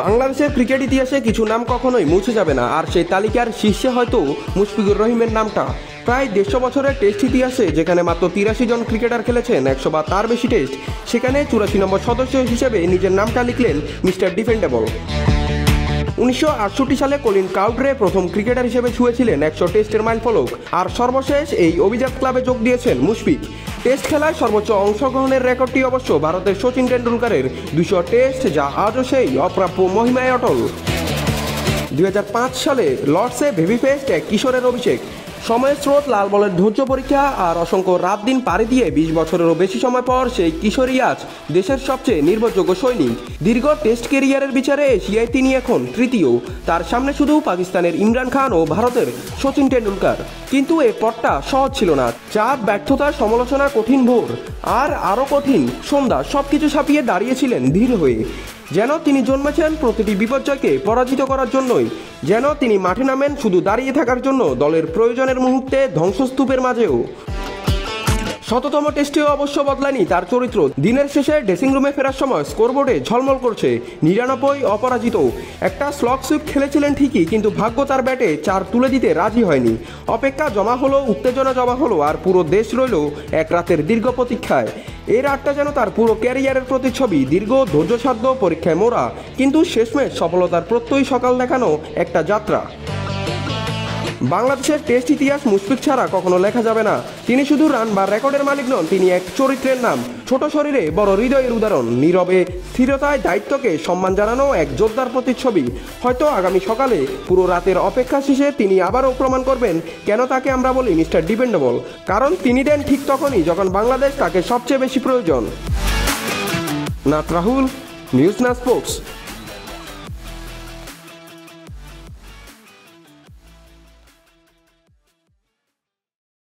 বাংলাদেশের ক্রিকেট ইতিহাসে কিছু নাম কখনোই মুছে যাবে না, আর সেই তালিকার শীর্ষে হয়তো মুশফিকুর রহিমের নামটা। প্রায় 150 বছরের টেস্ট ইতিহাসে যেখানে মাত্র 83 জন ক্রিকেটার খেলেছেন 100 বা তার বেশি টেস্ট, সেখানে 84 নম্বর সদস্য হিসেবে নিজের নামটা লিখলেন মিস্টার ডিপেন্ডেবল। 1968 সালে কলিন কাউড্রে প্রথম ক্রিকেটার হিসেবে ছুঁয়েছিলেন 100 টেস্টের মাইলফলক, আর সর্বশেষ এই অভিজাত ক্লাবে যোগ দিয়েছেন মুশফিক। টেস্ট খেলায় সর্বোচ্চ অংশগ্রহণের রেকর্ডটি অবশ্য ভারতের শচীন টেন্ডুলকারের 200 টেস্ট, যা আজও সেই অপ্রাপ্য মহিমায় অটল। 2005 সালে লর্ডসে বেবি ফেস্ট এক কিশোরের অভিষেক। সময়ের স্রোত, লাল বলের ধৈর্য পরীক্ষা আর অসংখ্য রাত দিন পাড়ি দিয়ে 20 বছরেরও বেশি সময় পর সেই কিশোরই আজ দেশের সবচেয়ে নির্ভরযোগ্য সৈনিক। দীর্ঘ টেস্ট কেরিয়ারের বিচারে এশিয়ায় তিনি এখন তৃতীয়। তার সামনে শুধু পাকিস্তানের ইমরান খান ও ভারতের শচীন টেন্ডুলকার। কিন্তু এ পথটা সহজ ছিল না। চাপ, ব্যর্থতা, সমালোচনা, কঠিন ভোর আর আরও কঠিন সন্ধ্যা, সবকিছু ছাপিয়ে দাঁড়িয়েছিলেন ধীর হয়ে। যেন তিনি জন্মেছেন প্রতিটি বিপর্যয়কে পরাজিত করার জন্যই, যেন তিনি মাঠে নামেন শুধু দাঁড়িয়ে থাকার জন্য, দলের প্রয়োজনের মুহূর্তে, ধ্বংসস্তূপের মাঝেও। শততম টেস্টেও অবশ্য বদলায়নি তার চরিত্র। দিনের শেষে ড্রেসিং রুমে ফেরার সময় স্কোরবোর্ডে ঝলমল করছে 99 অপরাজিত। একটা স্লগ সুইপ খেলেছিলেন ঠিকই, কিন্তু ভাগ্য তার ব্যাটে 4 তুলে দিতে রাজি হয়নি। অপেক্ষা জমা হলো, উত্তেজনা জমা হলো, আর পুরো দেশ রইল এক রাতের দীর্ঘ প্রতীক্ষায়। এই রাতটা যেন তার পুরো ক্যারিয়ারের প্রতিচ্ছবি, দীর্ঘ, ধৈর্যসাধ্য, পরীক্ষায় মোড়া, কিন্তু শেষমেশ সফলতার প্রত্যয়ী সকাল দেখানো একটা যাত্রা। বাংলাদেশের টেস্ট ইতিহাস মুশফিক ছাড়া কখনো লেখা যাবে না। তিনি শুধু রান বা রেকর্ডের মালিক নন, তিনি এক চরিত্রের নাম। ছোট শরীরে বড় হৃদয়ের উদাহরণ, নীরবে স্থিরতায় দায়িত্বকে সম্মান জানানো এক যোদ্ধার প্রতিচ্ছবি। হয়তো আগামী সকালে পুরো রাতের অপেক্ষা শেষে তিনি আবারও প্রমাণ করবেন কেন তাকে আমরা বলি মিস্টার ডিপেন্ডেবল। কারণ তিনি দেন ঠিক তখনই যখন বাংলাদেশ তাকে সবচেয়ে বেশি প্রয়োজন। নাথ রাহুল, নিউজ না স্পোর্টস।